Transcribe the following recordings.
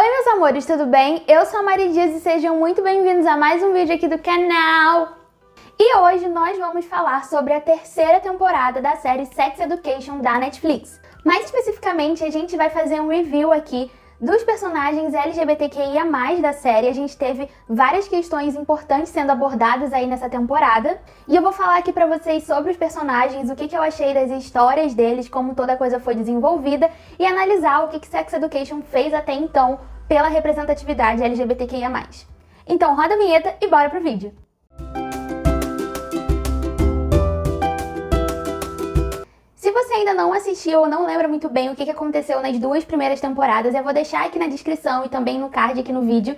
Oi meus amores, tudo bem? Eu sou a Mari Dias e sejam muito bem-vindos a mais um vídeo aqui do canal. E hoje nós vamos falar sobre a terceira temporada da série Sex Education da Netflix. Mais especificamente, a gente vai fazer um review aqui dos personagens LGBTQIA+, da série. A gente teve várias questões importantes sendo abordadas aí nessa temporada. E eu vou falar aqui pra vocês sobre os personagens, o que eu achei das histórias deles, como toda a coisa foi desenvolvida, e analisar o que Sex Education fez até então pela representatividade LGBTQIA+. Então roda a vinheta e bora pro vídeo! Se você ainda não assistiu ou não lembra muito bem o que aconteceu nas duas primeiras temporadas, eu vou deixar aqui na descrição e também no card aqui no vídeo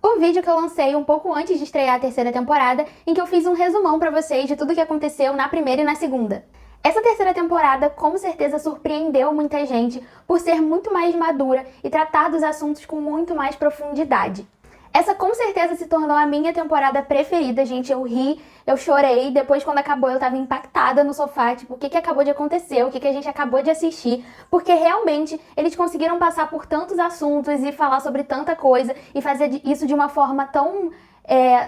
o vídeo que eu lancei um pouco antes de estrear a terceira temporada, em que eu fiz um resumão pra vocês de tudo o que aconteceu na primeira e na segunda. Essa terceira temporada com certeza surpreendeu muita gente por ser muito mais madura e tratar dos assuntos com muito mais profundidade. Essa com certeza se tornou a minha temporada preferida, gente. Eu ri, eu chorei, depois quando acabou eu tava impactada no sofá, tipo, o que acabou de acontecer, o que a gente acabou de assistir, porque realmente eles conseguiram passar por tantos assuntos e falar sobre tanta coisa e fazer isso de uma forma tão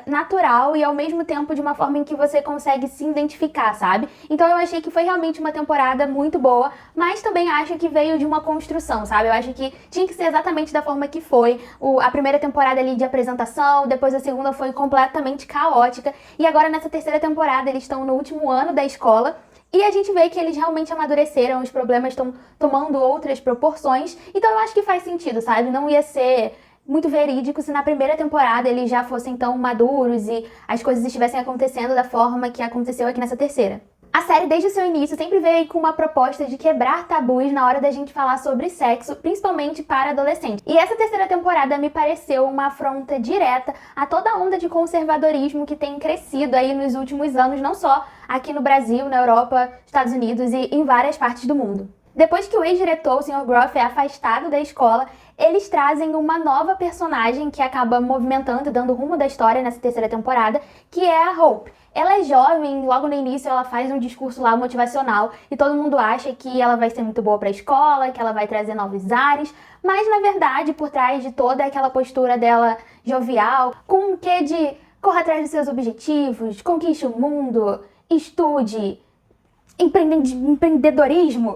natural e ao mesmo tempo de uma forma em que você consegue se identificar, sabe? Então eu achei que foi realmente uma temporada muito boa, mas também acho que veio de uma construção, sabe? Eu acho que tinha que ser exatamente da forma que foi. A primeira temporada ali de apresentação, depois a segunda foi completamente caótica, e agora nessa terceira temporada eles estão no último ano da escola, e a gente vê que eles realmente amadureceram, os problemas estão tomando outras proporções, então eu acho que faz sentido, sabe? Não ia ser muito verídico se na primeira temporada eles já fossem tão maduros e as coisas estivessem acontecendo da forma que aconteceu aqui nessa terceira. A série, desde o seu início, sempre veio com uma proposta de quebrar tabus na hora da gente falar sobre sexo, principalmente para adolescentes. E essa terceira temporada me pareceu uma afronta direta a toda a onda de conservadorismo que tem crescido aí nos últimos anos, não só aqui no Brasil, na Europa, Estados Unidos e em várias partes do mundo. Depois que o ex-diretor, o Sr. Groff, é afastado da escola, eles trazem uma nova personagem que acaba movimentando e dando rumo da história nessa terceira temporada, que é a Hope. Ela é jovem, logo no início ela faz um discurso lá motivacional e todo mundo acha que ela vai ser muito boa pra escola, que ela vai trazer novos ares, mas na verdade por trás de toda aquela postura dela jovial, com um quê de corra atrás dos seus objetivos, conquiste o mundo, estude, empreendedorismo...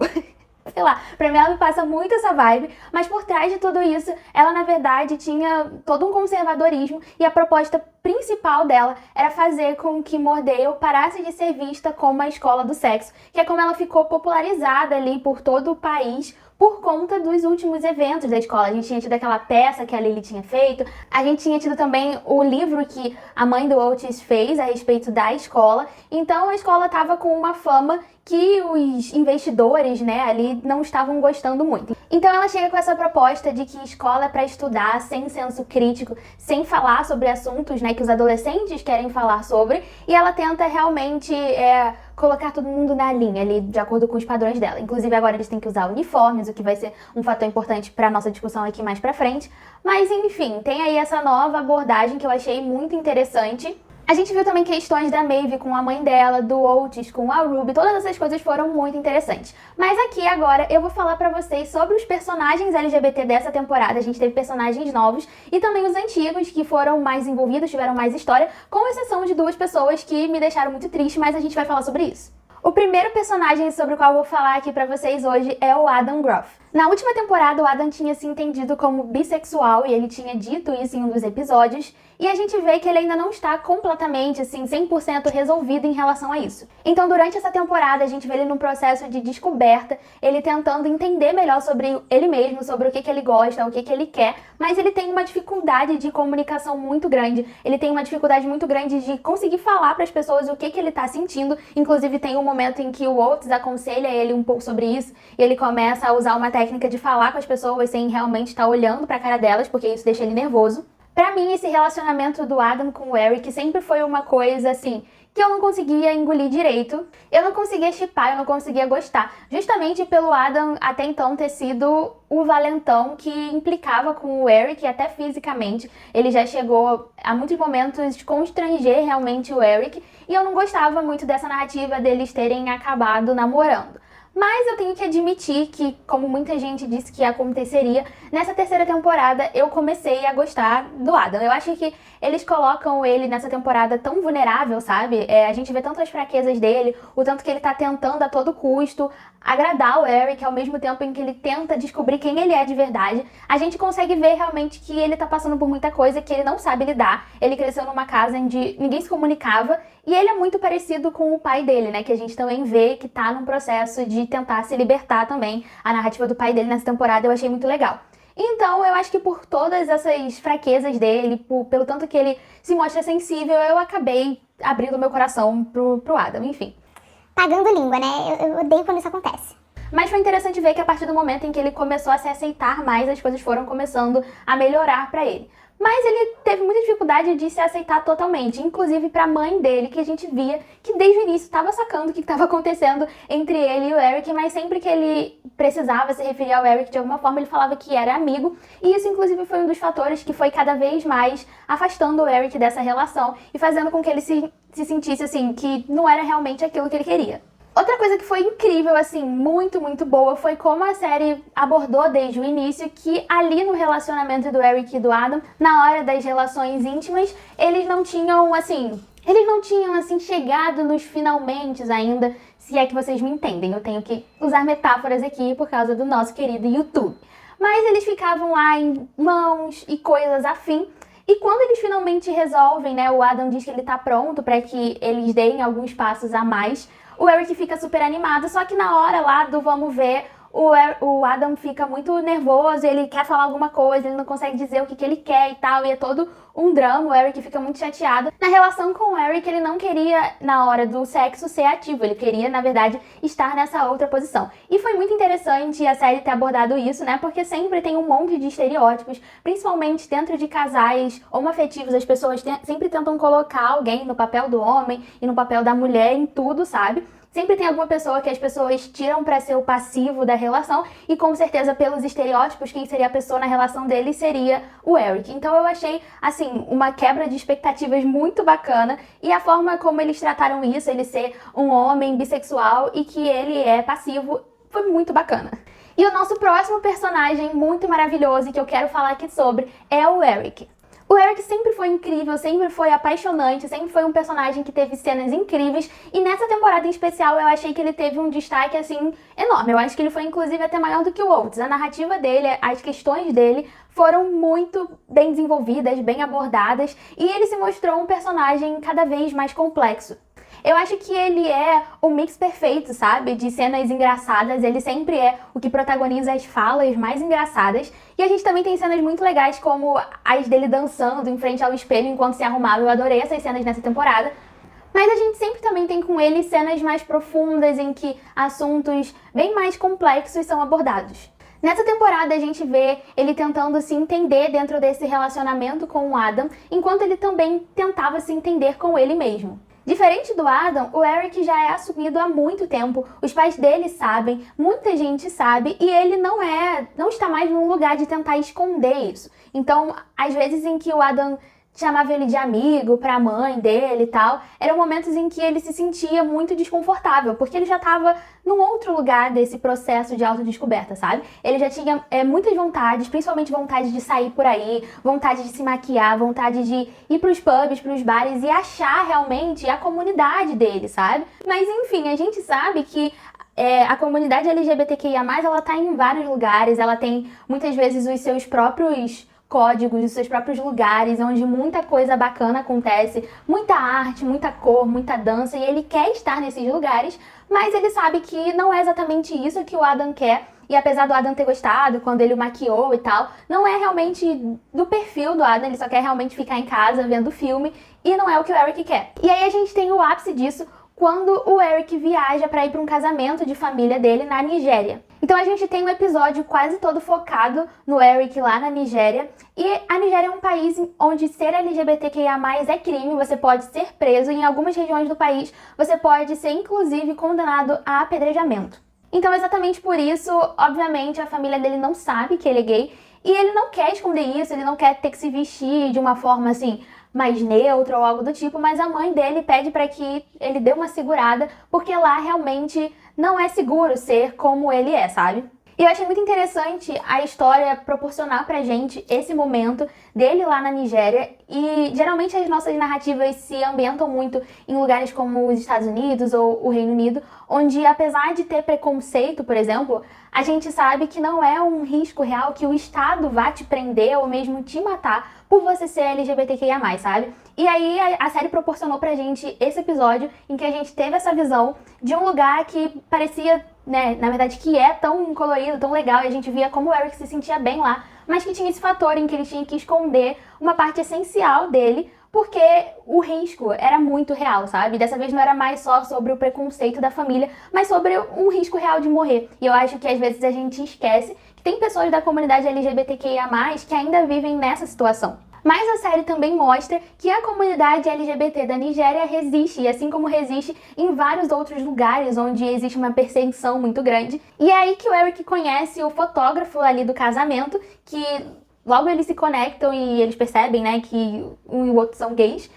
Sei lá, pra mim ela me passa muito essa vibe, mas por trás de tudo isso, ela na verdade tinha todo um conservadorismo e a proposta principal dela era fazer com que Mordale parasse de ser vista como a escola do sexo, que é como ela ficou popularizada ali por todo o país por conta dos últimos eventos da escola. A gente tinha tido aquela peça que a Lily tinha feito, a gente tinha tido também o livro que a mãe do Otis fez a respeito da escola, então a escola tava com uma fama que os investidores, né, ali não estavam gostando muito. Então ela chega com essa proposta de que escola é para estudar, sem senso crítico, sem falar sobre assuntos, né, que os adolescentes querem falar sobre, e ela tenta realmente colocar todo mundo na linha ali, de acordo com os padrões dela. Inclusive agora eles têm que usar uniformes, o que vai ser um fator importante para nossa discussão aqui mais pra frente. Mas enfim, tem aí essa nova abordagem que eu achei muito interessante. A gente viu também questões da Maeve com a mãe dela, do Otis com a Ruby, todas essas coisas foram muito interessantes. Mas aqui agora eu vou falar pra vocês sobre os personagens LGBT dessa temporada. A gente teve personagens novos e também os antigos que foram mais envolvidos, tiveram mais história, com exceção de duas pessoas que me deixaram muito triste, mas a gente vai falar sobre isso. O primeiro personagem sobre o qual eu vou falar aqui pra vocês hoje é o Adam Groff. Na última temporada, o Adam tinha se entendido como bissexual e ele tinha dito isso em um dos episódios, e a gente vê que ele ainda não está completamente, assim, 100% resolvido em relação a isso. Então, durante essa temporada, a gente vê ele num processo de descoberta, ele tentando entender melhor sobre ele mesmo, sobre o que ele gosta, o que ele quer, mas ele tem uma dificuldade de comunicação muito grande, ele tem uma dificuldade muito grande de conseguir falar para as pessoas o que ele tá sentindo. Inclusive, tem um momento em que o Otis aconselha ele um pouco sobre isso, e ele começa a usar uma técnica de falar com as pessoas sem realmente estar olhando pra cara delas, porque isso deixa ele nervoso. Pra mim, esse relacionamento do Adam com o Eric sempre foi uma coisa, assim, que eu não conseguia engolir direito. Eu não conseguia shippar, eu não conseguia gostar. Justamente pelo Adam, até então, ter sido o valentão que implicava com o Eric, até fisicamente. Ele já chegou a muitos momentos de constranger realmente o Eric. E eu não gostava muito dessa narrativa deles terem acabado namorando. Mas eu tenho que admitir que, como muita gente disse que aconteceria, nessa terceira temporada eu comecei a gostar do Adam. Eu acho que eles colocam ele nessa temporada tão vulnerável, sabe? A gente vê tantas fraquezas dele, o tanto que ele tá tentando a todo custo agradar o Eric, ao mesmo tempo em que ele tenta descobrir quem ele é de verdade. A gente consegue ver realmente que ele tá passando por muita coisa que ele não sabe lidar. Ele cresceu numa casa onde ninguém se comunicava e ele é muito parecido com o pai dele, né? Que a gente também vê que tá num processo de tentar se libertar também. A narrativa do pai dele nessa temporada eu achei muito legal. Então, eu acho que por todas essas fraquezas dele, pelo tanto que ele se mostra sensível, eu acabei abrindo meu coração pro Adam, enfim. Pagando língua, né? Eu odeio quando isso acontece. Mas foi interessante ver que a partir do momento em que ele começou a se aceitar mais, as coisas foram começando a melhorar pra ele. Mas ele teve muita dificuldade de se aceitar totalmente, inclusive pra mãe dele, que a gente via que desde o início estava sacando o que estava acontecendo entre ele e o Eric, mas sempre que ele precisava se referir ao Eric de alguma forma, ele falava que era amigo, e isso inclusive foi um dos fatores que foi cada vez mais afastando o Eric dessa relação e fazendo com que ele se sentisse assim, que não era realmente aquilo que ele queria. Outra coisa que foi incrível, assim, muito, muito boa, foi como a série abordou desde o início que ali no relacionamento do Eric e do Adam, na hora das relações íntimas, eles não tinham chegado nos finalmente ainda, se é que vocês me entendem. Eu tenho que usar metáforas aqui por causa do nosso querido YouTube. Mas eles ficavam lá em mãos e coisas afim. E quando eles finalmente resolvem, né, o Adam diz que ele tá pronto para que eles deem alguns passos a mais, o Eric fica super animado, só que na hora lá do vamos ver, o Adam fica muito nervoso, ele quer falar alguma coisa, ele não consegue dizer o que ele quer e tal, e é todo um drama, o Eric fica muito chateado. Na relação com o Eric, ele não queria, na hora do sexo, ser ativo, ele queria, na verdade, estar nessa outra posição. E foi muito interessante a série ter abordado isso, né, porque sempre tem um monte de estereótipos, principalmente dentro de casais homoafetivos, as pessoas sempre tentam colocar alguém no papel do homem e no papel da mulher em tudo, sabe? Sempre tem alguma pessoa que as pessoas tiram pra ser o passivo da relação e com certeza pelos estereótipos quem seria a pessoa na relação dele seria o Eric. Então eu achei, assim, uma quebra de expectativas muito bacana e a forma como eles trataram isso, ele ser um homem bissexual e que ele é passivo, foi muito bacana. E o nosso próximo personagem muito maravilhoso e que eu quero falar aqui sobre é o Eric. O Eric sempre foi incrível, sempre foi apaixonante, sempre foi um personagem que teve cenas incríveis e nessa temporada em especial eu achei que ele teve um destaque assim enorme. Eu acho que ele foi inclusive até maior do que o outros. A narrativa dele, as questões dele foram muito bem desenvolvidas, bem abordadas e ele se mostrou um personagem cada vez mais complexo. Eu acho que ele é o mix perfeito, sabe? De cenas engraçadas, ele sempre é o que protagoniza as falas mais engraçadas. E a gente também tem cenas muito legais, como as dele dançando em frente ao espelho enquanto se arrumava. Eu adorei essas cenas nessa temporada. Mas a gente sempre também tem com ele cenas mais profundas, em que assuntos bem mais complexos são abordados. Nessa temporada a gente vê ele tentando se entender dentro desse relacionamento com o Adam, enquanto ele também tentava se entender com ele mesmo. Diferente do Adam, o Eric já é assumido há muito tempo, os pais dele sabem, muita gente sabe e ele não está mais num lugar de tentar esconder isso. Então, às vezes em que o Adam chamava ele de amigo pra mãe dele e tal, eram momentos em que ele se sentia muito desconfortável, porque ele já estava num outro lugar desse processo de autodescoberta, sabe? Ele já tinha muitas vontades, principalmente vontade de sair por aí, vontade de se maquiar, vontade de ir pros pubs, pros bares e achar realmente a comunidade dele, sabe? Mas enfim, a gente sabe que a comunidade LGBTQIA+, ela tá em vários lugares, ela tem muitas vezes os seus próprios códigos, os seus próprios lugares, onde muita coisa bacana acontece, muita arte, muita cor, muita dança, e ele quer estar nesses lugares, mas ele sabe que não é exatamente isso que o Adam quer, e apesar do Adam ter gostado, quando ele o maquiou e tal, não é realmente do perfil do Adam, ele só quer realmente ficar em casa vendo filme, e não é o que o Eric quer. E aí a gente tem o ápice disso, quando o Eric viaja para ir para um casamento de família dele na Nigéria. Então a gente tem um episódio quase todo focado no Eric lá na Nigéria. E a Nigéria é um país onde ser LGBTQIA+ é crime, você pode ser preso e em algumas regiões do país você pode ser inclusive condenado a apedrejamento. Então exatamente por isso, obviamente, a família dele não sabe que ele é gay e ele não quer esconder isso, ele não quer ter que se vestir de uma forma assim mais neutra ou algo do tipo, mas a mãe dele pede para que ele dê uma segurada, porque lá realmente não é seguro ser como ele é, sabe? E eu achei muito interessante a história proporcionar pra gente esse momento dele lá na Nigéria. E geralmente as nossas narrativas se ambientam muito em lugares como os Estados Unidos ou o Reino Unido, onde apesar de ter preconceito, por exemplo, a gente sabe que não é um risco real que o Estado vá te prender ou mesmo te matar por você ser LGBTQIA+, sabe? E aí a série proporcionou pra gente esse episódio em que a gente teve essa visão de um lugar que parecia, né, na verdade que é tão colorido, tão legal, e a gente via como o Eric se sentia bem lá, mas que tinha esse fator em que ele tinha que esconder uma parte essencial dele, porque o risco era muito real, sabe? Dessa vez não era mais só sobre o preconceito da família, mas sobre um risco real de morrer. E eu acho que às vezes a gente esquece que tem pessoas da comunidade LGBTQIA+, que ainda vivem nessa situação. Mas a série também mostra que a comunidade LGBT da Nigéria resiste, e assim como resiste em vários outros lugares onde existe uma perseguição muito grande. E é aí que o Eric conhece o fotógrafo ali do casamento, que logo eles se conectam e eles percebem, né, que um e o outro são gays.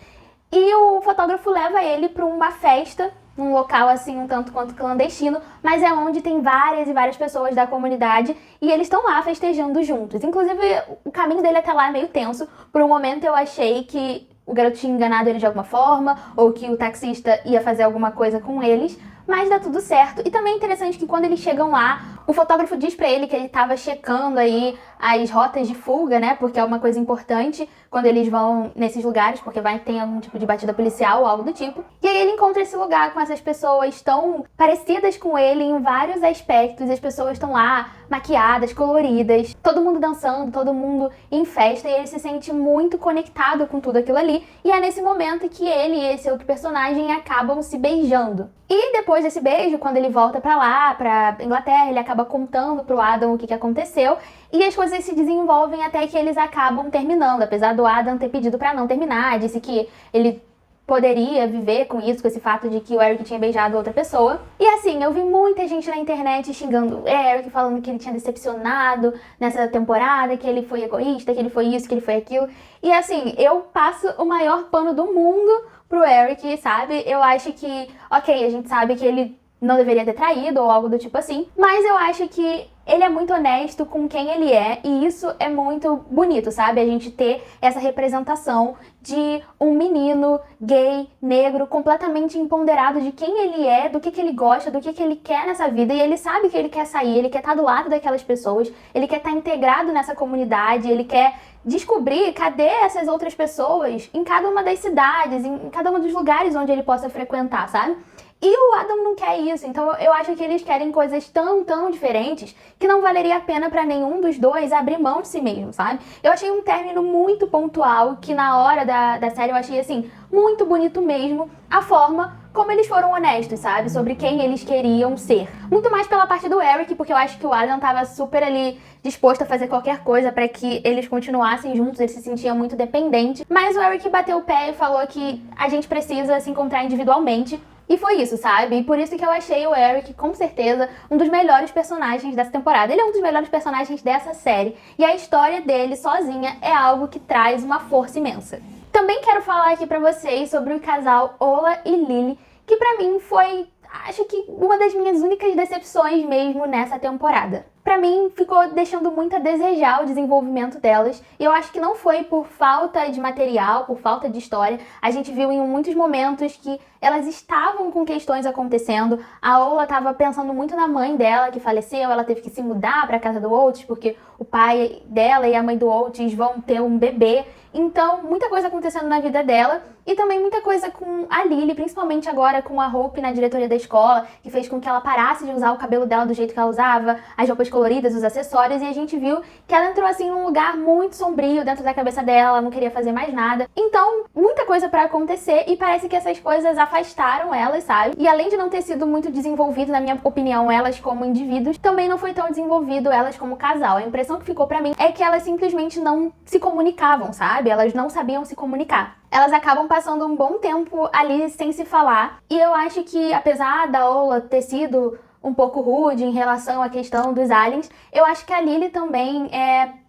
E o fotógrafo leva ele para uma festa, num local assim um tanto quanto clandestino, mas é onde tem várias e várias pessoas da comunidade e eles estão lá festejando juntos. Inclusive, o caminho dele até lá é meio tenso. Por um momento eu achei que o garoto tinha enganado ele de alguma forma, ou que o taxista ia fazer alguma coisa com eles, mas dá tudo certo. E também é interessante que quando eles chegam lá, o fotógrafo diz pra ele que ele tava checando aí as rotas de fuga, né? Porque é uma coisa importante quando eles vão nesses lugares, porque vai ter algum tipo de batida policial ou algo do tipo. E aí ele encontra esse lugar com essas pessoas tão parecidas com ele em vários aspectos. As pessoas estão lá maquiadas, coloridas, todo mundo dançando, todo mundo em festa, e ele se sente muito conectado com tudo aquilo ali. E é nesse momento que ele e esse outro personagem acabam se beijando. E depois desse beijo, quando ele volta pra lá, pra Inglaterra, ele acaba contando pro Adam o que aconteceu. E as coisas se desenvolvem até que eles acabam terminando. Apesar do Adam ter pedido pra não terminar, disse que ele poderia viver com isso, com esse fato de que o Eric tinha beijado outra pessoa. E assim, eu vi muita gente na internet xingando o Eric, falando que ele tinha decepcionado nessa temporada, que ele foi egoísta, que ele foi isso, que ele foi aquilo. E assim, eu passo o maior pano do mundo pro Eric, sabe? Eu acho que, ok, a gente sabe que ele não deveria ter traído ou algo do tipo assim, mas eu acho que ele é muito honesto com quem ele é e isso é muito bonito, sabe? A gente ter essa representação de um menino gay, negro, completamente empoderado de quem ele é, do que ele gosta, do que ele quer nessa vida, e ele sabe que ele quer sair, ele quer estar do lado daquelas pessoas, ele quer estar integrado nessa comunidade, ele quer descobrir cadê essas outras pessoas em cada uma das cidades, em cada um dos lugares onde ele possa frequentar, sabe? E o Adam não quer isso, então eu acho que eles querem coisas tão diferentes que não valeria a pena pra nenhum dos dois abrir mão de si mesmo, sabe? Eu achei um término muito pontual, que na hora da série eu achei, assim, muito bonito mesmo, a forma como eles foram honestos, sabe? Sobre quem eles queriam ser. Muito mais pela parte do Eric, porque eu acho que o Adam tava super ali disposto a fazer qualquer coisa pra que eles continuassem juntos, ele se sentia muito dependente. Mas o Eric bateu o pé e falou que a gente precisa se encontrar individualmente. E foi isso, sabe? E por isso que eu achei o Eric, com certeza, um dos melhores personagens dessa temporada. Ele é um dos melhores personagens dessa série. E a história dele sozinha é algo que traz uma força imensa. Também quero falar aqui pra vocês sobre o casal Ola e Lily, que pra mim foi, acho que, uma das minhas únicas decepções mesmo nessa temporada. Pra mim, ficou deixando muito a desejar o desenvolvimento delas. E eu acho que não foi por falta de material, por falta de história. A gente viu em muitos momentos que elas estavam com questões acontecendo. A Ola estava pensando muito na mãe dela, que faleceu. Ela teve que se mudar pra casa do Otis, porque o pai dela e a mãe do Otis vão ter um bebê. Então, muita coisa acontecendo na vida dela. E também muita coisa com a Lily, principalmente agora com a Hope na diretoria da escola, que fez com que ela parasse de usar o cabelo dela do jeito que ela usava, as roupas coloridas, os acessórios, e a gente viu que ela entrou assim num lugar muito sombrio dentro da cabeça dela, ela não queria fazer mais nada. Então, muita coisa pra acontecer e parece que essas coisas afastaram elas, sabe? E além de não ter sido muito desenvolvido, na minha opinião, elas como indivíduos, também não foi tão desenvolvido elas como casal. A impressão que ficou pra mim é que elas simplesmente não se comunicavam, sabe? Elas não sabiam se comunicar. Elas acabam passando um bom tempo ali sem se falar. E eu acho que, apesar da Ola ter sido um pouco rude em relação à questão dos aliens, eu acho que a Lily também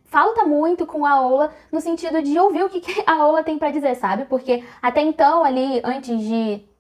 falta muito com a Ola no sentido de ouvir o que a Ola tem pra dizer, sabe? Porque até então, ali, antes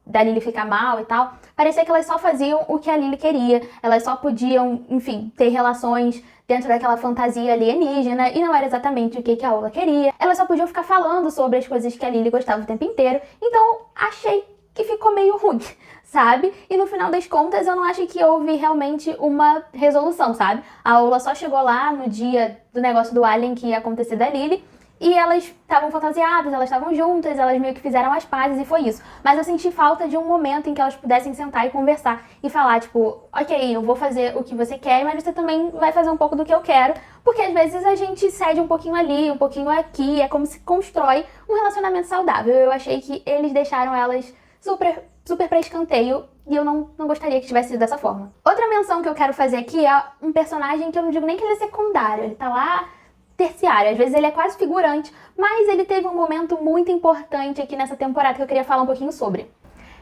da Lily ficar mal e tal, parecia que elas só faziam o que a Lily queria. Elas só podiam, enfim, ter relações dentro daquela fantasia alienígena, e não era exatamente o que a Ola queria. Elas só podiam ficar falando sobre as coisas que a Lily gostava o tempo inteiro. Então, achei que ficou meio ruim, sabe? E no final das contas, eu não acho que houve realmente uma resolução, sabe? A Ola só chegou lá no dia do negócio do Alien que ia acontecer da Lily, e elas estavam fantasiadas, elas estavam juntas, elas meio que fizeram as pazes e foi isso. Mas eu senti falta de um momento em que elas pudessem sentar e conversar e falar, tipo, ok, eu vou fazer o que você quer, mas você também vai fazer um pouco do que eu quero. Porque às vezes a gente cede um pouquinho ali, um pouquinho aqui, é como se constrói um relacionamento saudável. Eu achei que eles deixaram elas super pra escanteio e eu não gostaria que tivesse sido dessa forma. Outra menção que eu quero fazer aqui é um personagem que eu não digo nem que ele é secundário, ele tá lá terciário, às vezes ele é quase figurante, mas ele teve um momento muito importante aqui nessa temporada que eu queria falar um pouquinho sobre.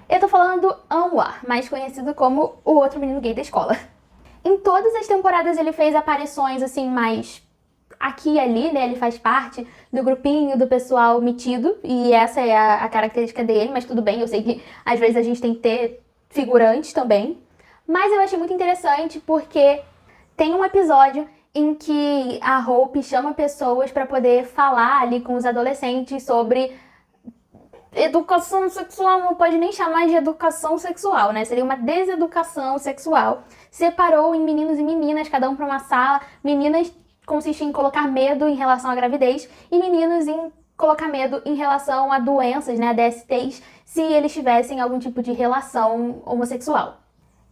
Eu tô falando do Anwar, mais conhecido como o outro menino gay da escola. Em todas as temporadas ele fez aparições assim mais aqui e ali, né? Ele faz parte do grupinho do pessoal metido, e essa é a característica dele, mas tudo bem, eu sei que às vezes a gente tem que ter figurantes também. Mas eu achei muito interessante porque tem um episódio em que a Hope chama pessoas para poder falar ali com os adolescentes sobre educação sexual. Não pode nem chamar de educação sexual, né? Seria uma deseducação sexual. Separou em meninos e meninas, cada um para uma sala. Meninas consistia em colocar medo em relação à gravidez e meninos em colocar medo em relação a doenças, né, DSTs, se eles tivessem algum tipo de relação homossexual.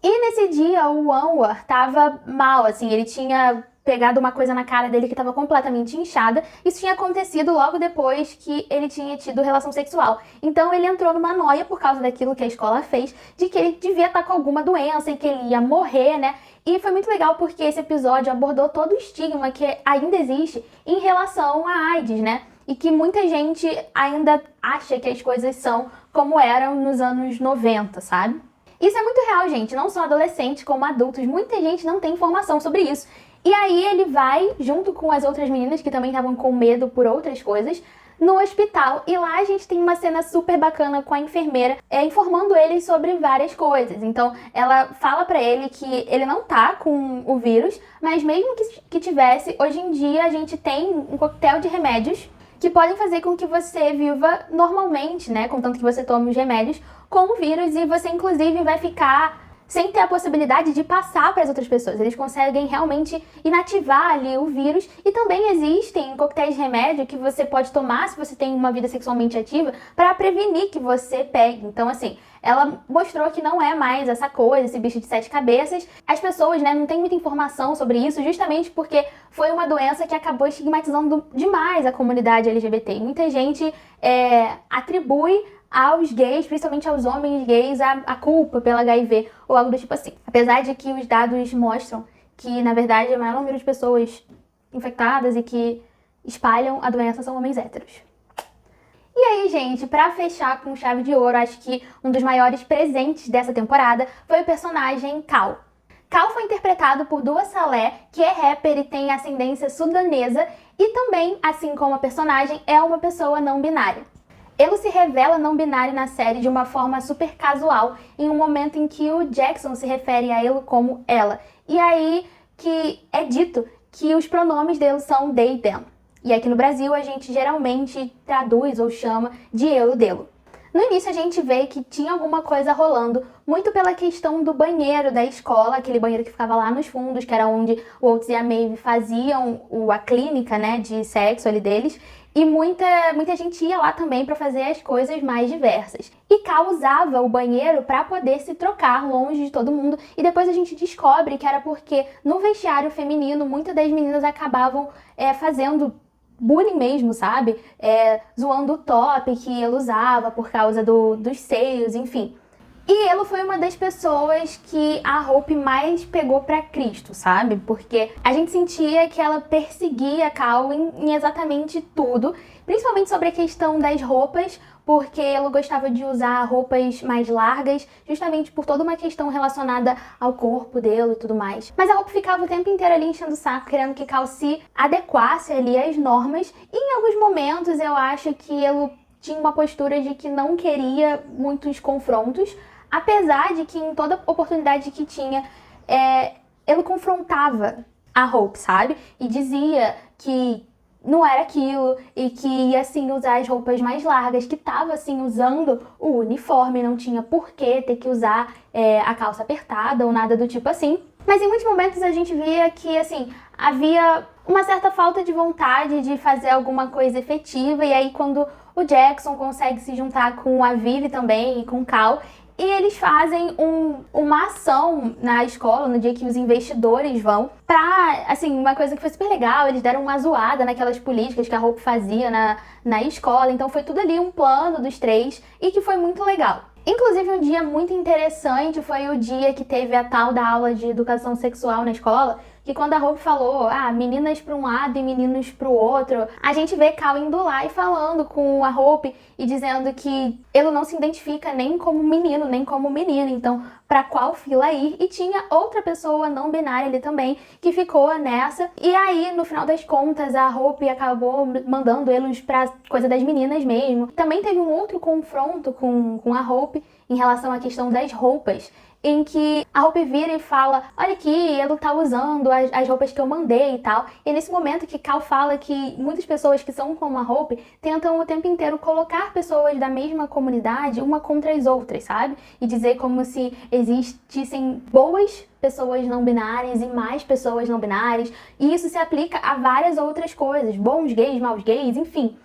E nesse dia o Anwar tava mal, assim, ele tinha pegado uma coisa na cara dele que estava completamente inchada. Isso tinha acontecido logo depois que ele tinha tido relação sexual. Então ele entrou numa noia por causa daquilo que a escola fez, de que ele devia estar com alguma doença e que ele ia morrer, né? E foi muito legal porque esse episódio abordou todo o estigma que ainda existe em relação à AIDS, né? E que muita gente ainda acha que as coisas são como eram nos anos 90, sabe? Isso é muito real, gente. Não só adolescentes, como adultos. Muita gente não tem informação sobre isso. E aí ele vai, junto com as outras meninas que também estavam com medo por outras coisas, no hospital. E lá a gente tem uma cena super bacana com a enfermeira informando ele sobre várias coisas. Então ela fala pra ele que ele não tá com o vírus, mas mesmo que tivesse, hoje em dia a gente tem um coquetel de remédios que podem fazer com que você viva normalmente, né? Contanto que você tome os remédios com o vírus, e você inclusive vai ficar sem ter a possibilidade de passar para as outras pessoas. Eles conseguem realmente inativar ali o vírus. E também existem coquetéis de remédio que você pode tomar se você tem uma vida sexualmente ativa para prevenir que você pegue. Então, assim, ela mostrou que não é mais essa coisa, esse bicho de 7 cabeças. As pessoas, né, não têm muita informação sobre isso, justamente porque foi uma doença que acabou estigmatizando demais a comunidade LGBT. E muita gente atribui aos gays, principalmente aos homens gays, a culpa pela HIV ou algo do tipo assim. Apesar de que os dados mostram que, na verdade, o maior número de pessoas infectadas e que espalham a doença são homens héteros. E aí, gente, pra fechar com chave de ouro, acho que um dos maiores presentes dessa temporada foi o personagem Cal. Cal foi interpretado por Dua Saleh, que é rapper e tem ascendência sudanesa, e também, assim como a personagem, é uma pessoa não binária. Ele se revela não binário na série de uma forma super casual, em um momento em que o Jackson se refere a ele como ela. E aí que é dito que os pronomes dele são they, them. E aqui no Brasil a gente geralmente traduz ou chama de eu, dele. No início a gente vê que tinha alguma coisa rolando, muito pela questão do banheiro da escola, aquele banheiro que ficava lá nos fundos, que era onde o Oates e a Maeve faziam a clínica, né, de sexo ali deles. E muita gente ia lá também para fazer as coisas mais diversas. E Cal usava o banheiro para poder se trocar longe de todo mundo. E depois a gente descobre que era porque no vestiário feminino muitas das meninas acabavam fazendo bullying mesmo, sabe? Zoando o top que ele usava por causa dos seios, enfim. E ela foi uma das pessoas que a Hope mais pegou pra Cristo, sabe? Porque a gente sentia que ela perseguia a Cal em exatamente tudo, principalmente sobre a questão das roupas, porque ela gostava de usar roupas mais largas, justamente por toda uma questão relacionada ao corpo dele e tudo mais. Mas a Hope ficava o tempo inteiro ali enchendo o saco, querendo que Cal se adequasse ali às normas, e em alguns momentos eu acho que ele tinha uma postura de que não queria muitos confrontos, apesar de que em toda oportunidade que tinha, ele confrontava a Hope, sabe? E dizia que não era aquilo, e que ia, assim, usar as roupas mais largas, que tava, assim, usando o uniforme, não tinha por que ter que usar a calça apertada ou nada do tipo assim. Mas em muitos momentos a gente via que, assim, havia uma certa falta de vontade de fazer alguma coisa efetiva, e aí quando o Jackson consegue se juntar com a Vivi também e com o Cal, e eles fazem uma ação na escola, no dia que os investidores vão, pra, assim, uma coisa que foi super legal. Eles deram uma zoada naquelas políticas que a Hope fazia na escola. Então foi tudo ali um plano dos três e que foi muito legal. Inclusive, um dia muito interessante foi o dia que teve a tal da aula de educação sexual na escola, que quando a Hope falou, meninas para um lado e meninos para o outro, a gente vê Cal indo lá e falando com a Hope e dizendo que ele não se identifica nem como menino, nem como menina, então para qual fila ir? E tinha outra pessoa não binária ali também que ficou nessa. E aí, no final das contas, a Hope acabou mandando eles pra coisa das meninas mesmo. Também teve um outro confronto com a Hope em relação à questão das roupas, em que a Hope vira e fala, olha aqui, ele tá usando as roupas que eu mandei e tal. E é nesse momento que Cal fala que muitas pessoas que são como a Hope tentam o tempo inteiro colocar pessoas da mesma comunidade uma contra as outras, sabe? E dizer como se existissem boas pessoas não binárias e mais pessoas não binárias. E isso se aplica a várias outras coisas, bons gays, maus gays, enfim.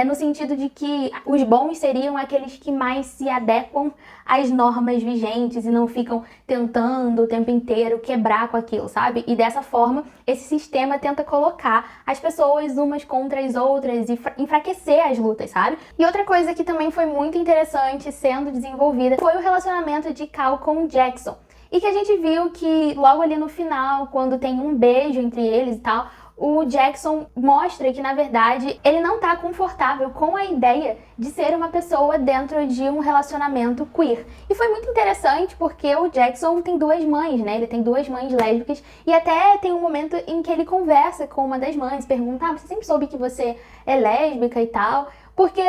No sentido de que os bons seriam aqueles que mais se adequam às normas vigentes e não ficam tentando o tempo inteiro quebrar com aquilo, sabe? E dessa forma, esse sistema tenta colocar as pessoas umas contra as outras e enfraquecer as lutas, sabe? E outra coisa que também foi muito interessante sendo desenvolvida foi o relacionamento de Cal com o Jackson. E que a gente viu que logo ali no final, quando tem um beijo entre eles e tal, o Jackson mostra que, na verdade, ele não tá confortável com a ideia de ser uma pessoa dentro de um relacionamento queer. E foi muito interessante porque o Jackson tem duas mães, né? Ele tem duas mães lésbicas e até tem um momento em que ele conversa com uma das mães, pergunta, você sempre soube que você é lésbica e tal? Porque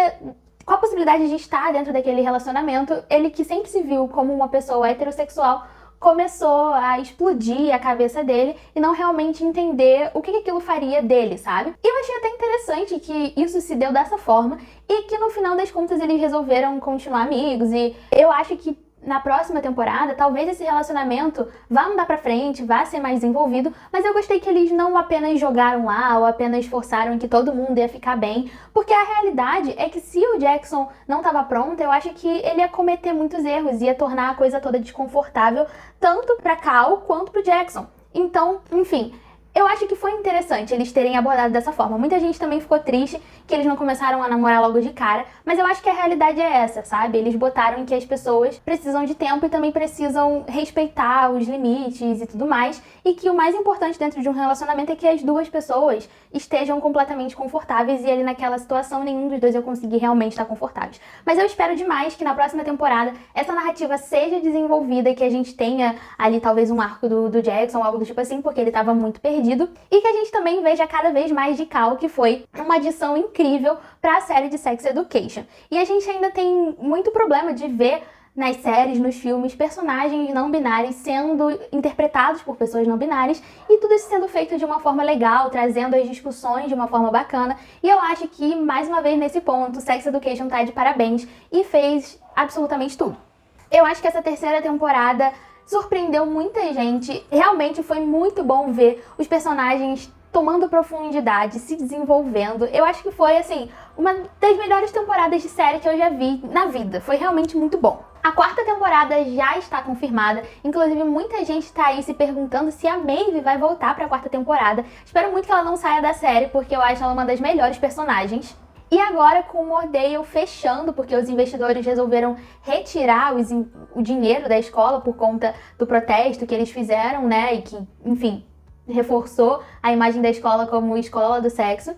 com a possibilidade de estar dentro daquele relacionamento, ele que sempre se viu como uma pessoa heterossexual, começou a explodir a cabeça dele e não realmente entender o que aquilo faria dele, sabe? E eu achei até interessante que isso se deu dessa forma e que no final das contas eles resolveram continuar amigos, e eu acho que na próxima temporada, talvez esse relacionamento vá andar pra frente, vá ser mais desenvolvido, mas eu gostei que eles não apenas jogaram lá ou apenas forçaram que todo mundo ia ficar bem, porque a realidade é que se o Jackson não estava pronto, eu acho que ele ia cometer muitos erros, ia tornar a coisa toda desconfortável, tanto pra Cal quanto pro Jackson. Então, enfim, eu acho que foi interessante eles terem abordado dessa forma. Muita gente também ficou triste que eles não começaram a namorar logo de cara, mas eu acho que a realidade é essa, sabe? Eles botaram que as pessoas precisam de tempo e também precisam respeitar os limites e tudo mais, e que o mais importante dentro de um relacionamento é que as duas pessoas estejam completamente confortáveis, e ali naquela situação nenhum dos dois eu consegui realmente estar confortáveis. Mas eu espero demais que na próxima temporada essa narrativa seja desenvolvida e que a gente tenha ali talvez um arco do Jackson, algo do tipo assim, porque ele estava muito perdido, e que a gente também veja cada vez mais de Cal, que foi uma adição incrível para a série de Sex Education. E a gente ainda tem muito problema de ver nas séries, nos filmes, personagens não binários sendo interpretados por pessoas não binárias, e tudo isso sendo feito de uma forma legal, trazendo as discussões de uma forma bacana. E eu acho que, mais uma vez nesse ponto, Sex Education tá de parabéns e fez absolutamente tudo. Eu acho que essa terceira temporada surpreendeu muita gente. Realmente foi muito bom ver os personagens tomando profundidade, se desenvolvendo. Eu acho que foi, assim, uma das melhores temporadas de série que eu já vi na vida. Foi realmente muito bom. A quarta temporada já está confirmada. Inclusive, muita gente tá aí se perguntando se a Maeve vai voltar para a quarta temporada. Espero muito que ela não saia da série, porque eu acho ela uma das melhores personagens. E agora com o Mordale fechando, porque os investidores resolveram retirar o dinheiro da escola por conta do protesto que eles fizeram, né? E que, enfim, reforçou a imagem da escola como escola do sexo.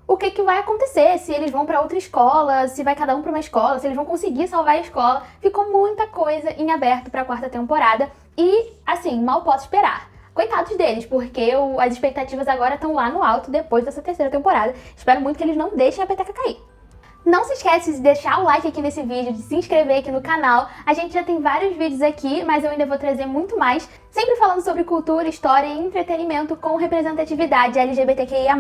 O que vai acontecer? Se eles vão para outra escola, se vai cada um para uma escola, se eles vão conseguir salvar a escola. Ficou muita coisa em aberto para a 4ª temporada e, assim, mal posso esperar. Coitados deles, porque as expectativas agora estão lá no alto depois dessa 3ª temporada. Espero muito que eles não deixem a peteca cair. Não se esquece de deixar o like aqui nesse vídeo, de se inscrever aqui no canal. A gente já tem vários vídeos aqui, mas eu ainda vou trazer muito mais, sempre falando sobre cultura, história e entretenimento com representatividade LGBTQIA+.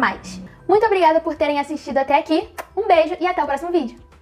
Muito obrigada por terem assistido até aqui, um beijo e até o próximo vídeo!